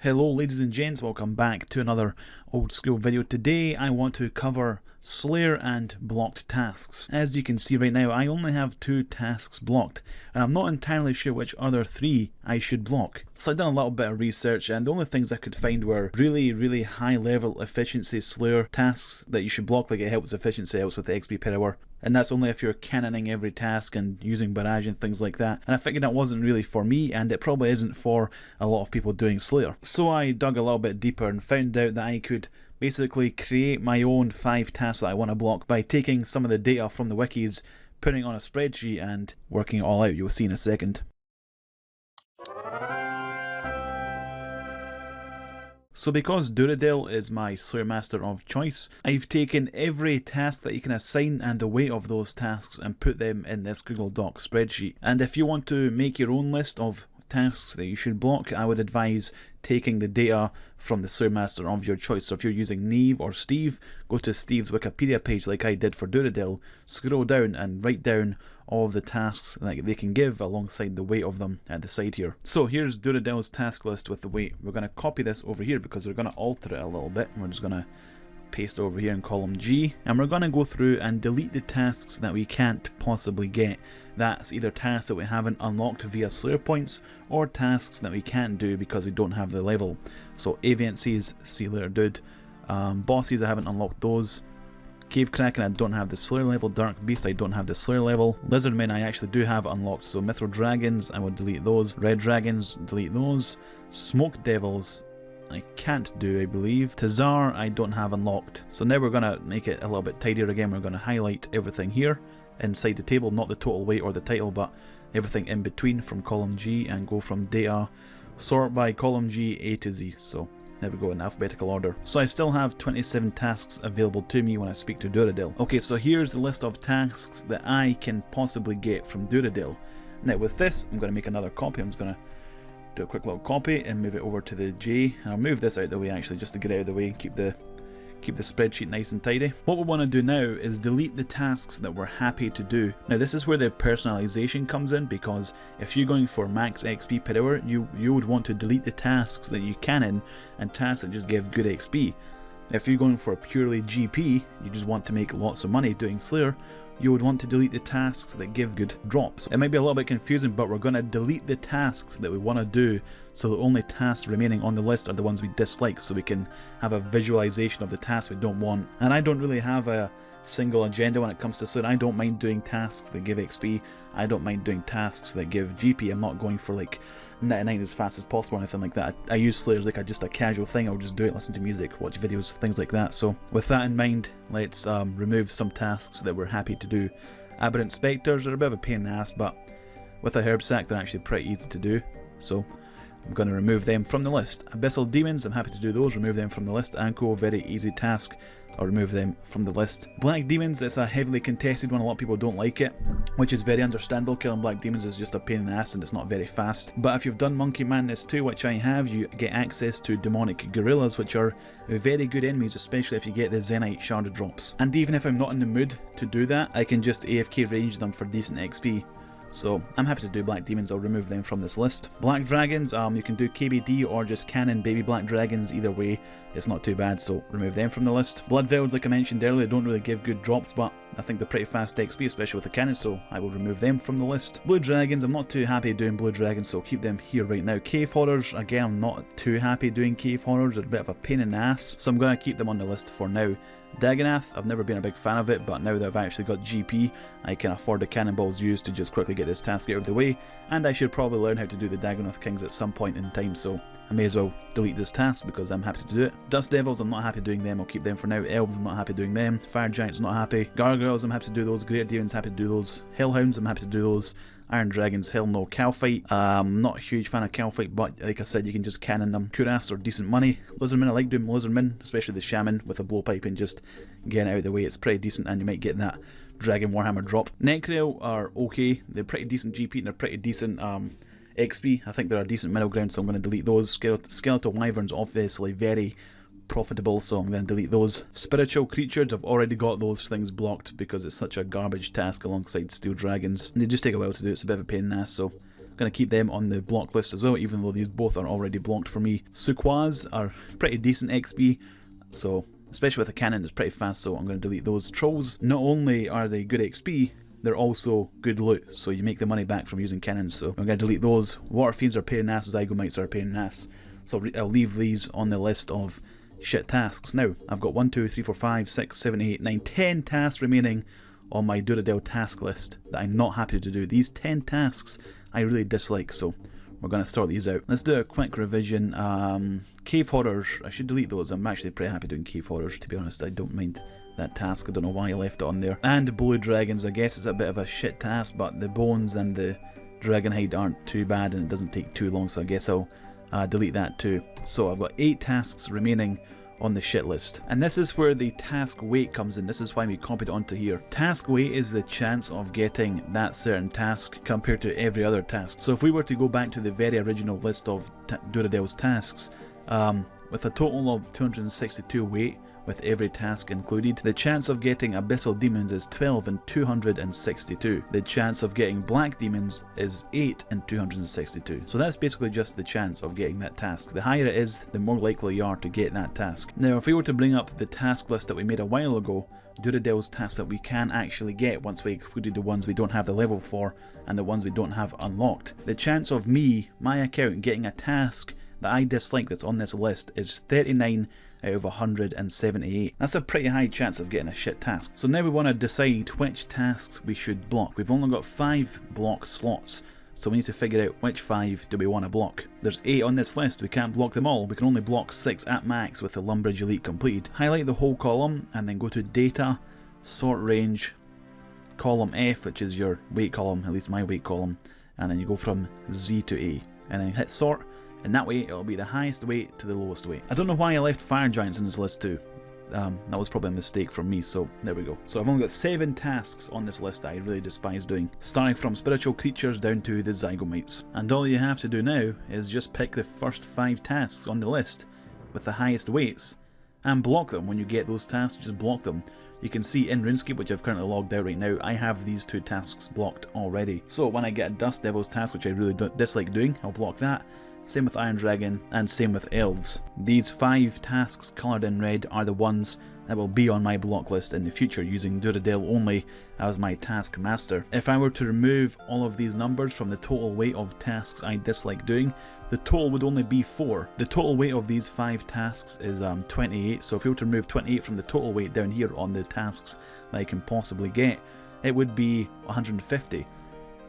Hello ladies and gents, welcome back to another old school video. Today I want to cover Slayer and blocked tasks. As you can see right now, I only have 2 tasks blocked, and I'm not entirely sure which other 3 I should block. So I've done a little bit of research, and the only things I could find were really high level efficiency Slayer tasks that you should block, like it helps efficiency, helps with the XP per hour. And that's only if you're cannoning every task and using barrage and things like that. And I figured that wasn't really for me, and it probably isn't for a lot of people doing Slayer. So I dug a little bit deeper and found out that I could basically create my own 5 tasks that I want to block by taking some of the data from the wikis, putting it on a spreadsheet and working it all out. You'll see in a second. So because Dicerz is my Slayer master of choice, I've taken every task that you can assign and the weight of those tasks and put them in this Google Docs spreadsheet. And if you want to make your own list of tasks that you should block, I would advise taking the data from the Slayer master of your choice. So if you're using Neve or Steve, go to Steve's Wikipedia page like I did for Dicerz, scroll down and write down all of the tasks that they can give alongside the weight of them at the side here. So here's Dicerz's task list with the weight. We're going to copy this over here because we're going to alter it a little bit. We're just going to paste over here in column G, and we're going to go through and delete the tasks that we can't possibly get. That's either tasks that we haven't unlocked via Slayer points or tasks that we can't do because we don't have the level. So Aviances, see later dude. Bosses, I haven't unlocked those. Cave Kraken, I don't have the Slayer level. Dark Beast, I don't have the Slayer level. Lizardmen, I actually do have unlocked. So Mithril Dragons, I will delete those. Red Dragons, delete those. Smoke Devils, I can't do, I believe. Dicerz, I don't have unlocked. So now we're going to make it a little bit tidier again. We're going to highlight everything here inside the table, not the total weight or the title, but everything in between from column G, and go from data, sort by column G A to Z. So there we go, in alphabetical order. So I still have 27 tasks available to me when I speak to Dicerz. Okay, so here's the list of tasks that I can possibly get from Dicerz. Now with this, I'm going to make another copy. I'm just going to do a quick little copy and move it over to the J, and I'll move this out of the way actually just to get out of the way and keep the spreadsheet nice and tidy. What we want to do now is delete the tasks that we're happy to do. Now this is where the personalization comes in, because if you're going for max XP per hour, you would want to delete the tasks that you can and tasks that just give good XP. If you're going for purely GP, you just want to make lots of money doing Slayer, you would want to delete the tasks that give good drops. It might be a little bit confusing, but we're going to delete the tasks that we want to do, so the only tasks remaining on the list are the ones we dislike, so we can have a visualization of the tasks we don't want. And I don't really have a single agenda when it comes to Slayer. I don't mind doing tasks that give XP, I don't mind doing tasks that give GP. I'm not going for like 99 as fast as possible or anything like that. I use Slayer as like just a casual thing. I'll just do it, listen to music, watch videos, things like that. So with that in mind, let's remove some tasks that we're happy to do. Aberrant Spectres are a bit of a pain in the ass, but with a herb sack they're actually pretty easy to do. So I'm going to remove them from the list. Abyssal Demons, I'm happy to do those, remove them from the list. Anko, very easy task, I'll remove them from the list. Black Demons, it's a heavily contested one, a lot of people don't like it, which is very understandable. Killing Black Demons is just a pain in the ass and it's not very fast. But if you've done Monkey Madness 2, which I have, you get access to Demonic Gorillas, which are very good enemies, especially if you get the Zenite Shard drops. And even if I'm not in the mood to do that, I can just AFK range them for decent XP. So I'm happy to do Black Demons, I'll remove them from this list. Black Dragons, you can do KBD or just cannon baby Black Dragons, either way it's not too bad, so remove them from the list. Blood Velds, like I mentioned earlier, don't really give good drops, but I think they're pretty fast XP, especially with the cannon, so I will remove them from the list. Blue Dragons, I'm not too happy doing Blue Dragons, so I'll keep them here right now. Cave Horrors, again, I'm not too happy doing Cave Horrors, they're a bit of a pain in the ass, so I'm going to keep them on the list for now. Dagonath, I've never been a big fan of it, but now that I've actually got GP, I can afford the cannonballs used to just quickly get this task out of the way, and I should probably learn how to do the Dagonath Kings at some point in time, so I may as well delete this task because I'm happy to do it. Dust Devils, I'm not happy doing them, I'll keep them for now. Elves, I'm not happy doing them. Fire Giants, not happy. Gargoyles, I'm happy to do those. Great Demons, happy to do those. Hellhounds, I'm happy to do those. Iron Dragons, hell no. Calfight, I'm not a huge fan of Calfight, but like I said, you can just cannon them. Cuirass are decent money. Lizardmen, I like doing Lizardmen, especially the Shaman with a blowpipe and just getting out of the way. It's pretty decent, and you might get that Dragon Warhammer drop. Necrail are okay, they're pretty decent GP and they're pretty decent XP. I think they're a decent middle ground, so I'm going to delete those. Skeletal Wyverns, obviously very profitable, so I'm going to delete those. Spiritual Creatures, I've already got those things blocked because it's such a garbage task alongside Steel Dragons. And they just take a while to do, it's a bit of a pain in the ass, so going to keep them on the block list as well, even though these both are already blocked for me. Sequoias are pretty decent XP, so especially with a cannon, it's pretty fast, so I'm going to delete those. Trolls, not only are they good XP, they're also good loot, so you make the money back from using cannons, so I'm going to delete those. Water fiends are a pain in the ass, Zygomites are a pain in the ass, so I'll leave these on the list of shit tasks. Now, I've got 1, 2, 3, 4, 5, 6, 7, 8, 9, 10 tasks remaining on my Duradel task list that I'm not happy to do. These 10 tasks I really dislike, so we're going to sort these out. Let's do a quick revision. Cave horrors, I should delete those. I'm actually pretty happy doing cave horrors, to be honest. I don't mind that task. I don't know why I left it on there. And blue dragons, I guess it's a bit of a shit task, but the bones and the dragon hide aren't too bad and it doesn't take too long, so I guess I'll delete that too. So I've got 8 tasks remaining on the shit list. And this is where the task weight comes in. This is why we copied it onto here. Task weight is the chance of getting that certain task compared to every other task. So if we were to go back to the very original list of Duradel's tasks, with a total of 262 weight, with every task included, the chance of getting Abyssal Demons is 12 in 262. The chance of getting Black Demons is 8 in 262. So that's basically just the chance of getting that task. The higher it is, the more likely you are to get that task. Now, if we were to bring up the task list that we made a while ago, Duradel's tasks that we can actually get once we excluded the ones we don't have the level for and the ones we don't have unlocked. The chance of my account, getting a task that I dislike that's on this list is 39 out of 178. That's a pretty high chance of getting a shit task. So now we want to decide which tasks we should block. We've only got 5 block slots, so we need to figure out which 5 do we want to block. There's 8 on this list, we can't block them all. We can only block 6 at max with the Lumbridge Elite completed. Highlight the whole column and then go to Data, Sort Range, Column F, which is your weight column, at least my weight column, and then you go from Z to A, and then hit Sort. And that way it'll be the highest weight to the lowest weight. I don't know why I left Fire Giants in this list too. That was probably a mistake from me, so there we go. So I've only got 7 tasks on this list that I really despise doing, starting from spiritual creatures down to the Zygomites. And all you have to do now is just pick the first 5 tasks on the list with the highest weights and block them. When you get those tasks, just block them. You can see in RuneScape, which I've currently logged out right now, I have these 2 tasks blocked already. So when I get a Dust Devil's task, which I really dislike doing, I'll block that. Same with Iron Dragon, and same with Elves. These 5 tasks coloured in red are the ones that will be on my block list in the future, using Duradel only as my task master. If I were to remove all of these numbers from the total weight of tasks I dislike doing, the total would only be 4. The total weight of these 5 tasks is 28, so if we were to remove 28 from the total weight down here on the tasks that I can possibly get, it would be 150.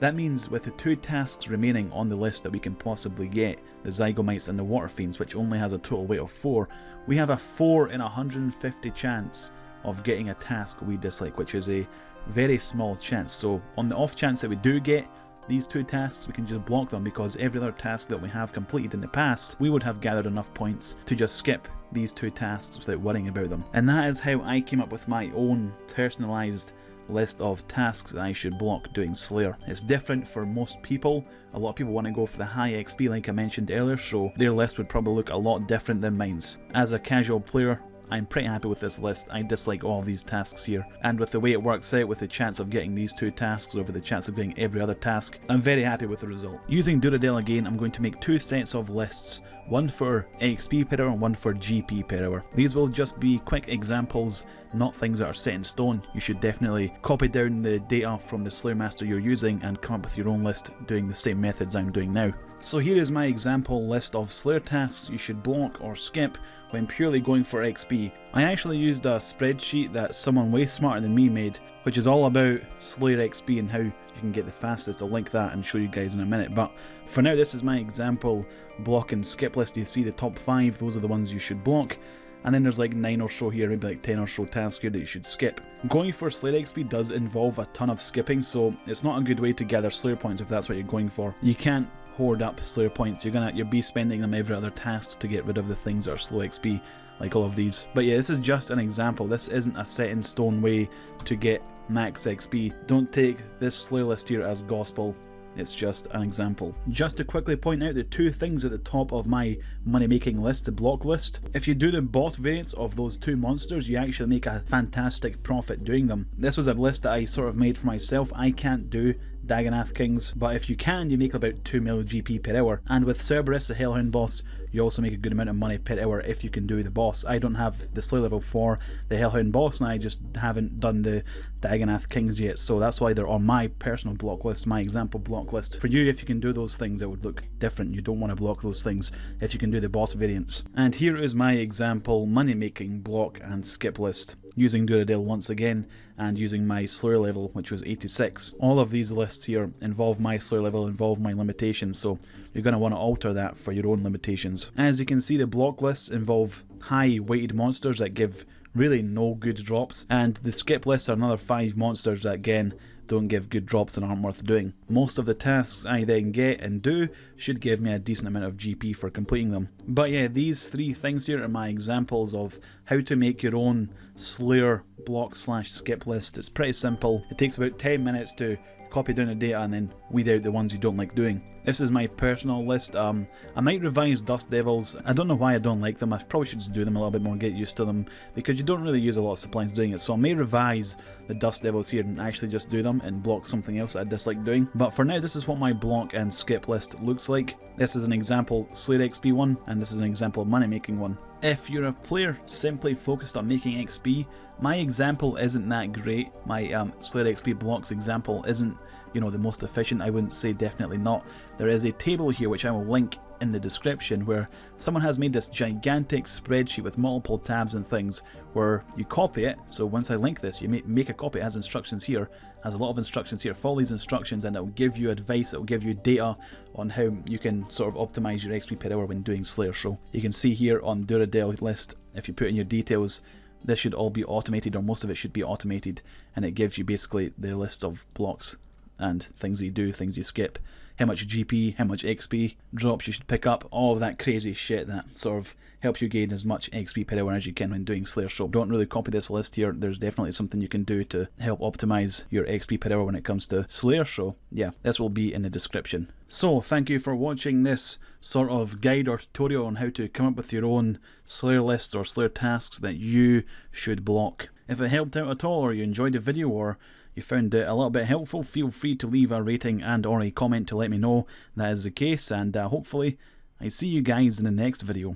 That means with the 2 tasks remaining on the list that we can possibly get, the Zygomites and the Water Fiends, which only has a total weight of 4, we have a 4 in 150 chance of getting a task we dislike, which is a very small chance. So on the off chance that we do get these 2 tasks, we can just block them, because every other task that we have completed in the past, we would have gathered enough points to just skip these 2 tasks without worrying about them. And that is how I came up with my own personalised list of tasks that I should block doing Slayer. It's different for most people. A lot of people want to go for the high XP like I mentioned earlier, so their list would probably look a lot different than mine's. As a casual player, I'm pretty happy with this list. I dislike all of these tasks here, and with the way it works out, with the chance of getting these 2 tasks over the chance of getting every other task, I'm very happy with the result. Using Duradel again, I'm going to make 2 sets of lists, one for XP per hour and one for GP per hour. These will just be quick examples, not things that are set in stone. You should definitely copy down the data from the Slayer Master you're using and come up with your own list doing the same methods I'm doing now. So here is my example list of Slayer tasks you should block or skip when purely going for XP. I actually used a spreadsheet that someone way smarter than me made, which is all about Slayer XP and how you can get the fastest. I'll link that and show you guys in a minute, but for now this is my example block and skip list. You see the top 5, those are the ones you should block, and then there's like 9 or so here, maybe like 10 or so tasks here that you should skip. Going for Slayer XP does involve a ton of skipping, so it's not a good way to gather Slayer points if that's what you're going for. You can't hoard up Slayer points, you'll be spending them every other task to get rid of the things that are slow XP, like all of these. But yeah, this is just an example. This isn't a set in stone way to get max XP. Don't take this Slayer list here as gospel. It's just an example. Just to quickly point out the 2 things at the top of my money making list, the block list. If you do the boss variants of those 2 monsters, you actually make a fantastic profit doing them. This was a list that I sort of made for myself. I can't do Dagannoth Kings, but if you can, you make about 2 mil GP per hour. And with Cerberus, the Hellhound boss, you also make a good amount of money per hour if you can do the boss. I don't have the Slayer level for the Hellhound boss, and I just haven't done the Dagannoth Kings yet, so that's why they're on my personal block list, my example block list. For you, if you can do those things, it would look different. You don't want to block those things if you can do the boss variants. And here is my example money making block and skip list, using Duradel once again, and using my Slayer level, which was 86. All of these lists here involve my Slayer level, involve my limitations, so you're going to want to alter that for your own limitations. As you can see, the block lists involve high weighted monsters that give really no good drops, and the skip lists are another 5 monsters that again don't give good drops and aren't worth doing. Most of the tasks I then get and do should give me a decent amount of GP for completing them. But yeah, these 3 things here are my examples of how to make your own Slayer block / skip list. It's pretty simple. It takes about 10 minutes to copy down the data and then weed out the ones you don't like doing. This is my personal list. I might revise Dust Devils. I don't know why I don't like them. I probably should just do them a little bit more, get used to them, because you don't really use a lot of supplies doing it. So I may revise the Dust Devils here and actually just do them and block something else I dislike doing. But for now, this is what my block and skip list looks like. This is an example Slayer XP one, and this is an example money making one. If you're a player simply focused on making XP, my example isn't that great. My Slayer XP blocks example isn't, you know, the most efficient. I wouldn't say, definitely not. There is a table here which I will link in the description where someone has made this gigantic spreadsheet with multiple tabs and things where you copy it. So once I link this, you make a copy. It has instructions here, has a lot of instructions here. Follow these instructions and it will give you advice, it will give you data on how you can sort of optimize your XP per hour when doing Slayer. So you can see here on Duradel list, if you put in your details, this should all be automated, or most of it should be automated, and it gives you basically the list of blocks and things that you do, things you skip, how much GP, how much XP, drops you should pick up, all of that crazy shit that sort of helps you gain as much XP per hour as you can when doing Slayer. So don't really copy this list here. There's definitely something you can do to help optimize your XP per hour when it comes to Slayer. So yeah, this will be in the description. So thank you for watching this sort of guide or tutorial on how to come up with your own Slayer lists or Slayer tasks that you should block. If it helped out at all, or you enjoyed the video, or you found it a little bit helpful, feel free to leave a rating and or a comment to let me know that is the case, and hopefully I see you guys in the next video.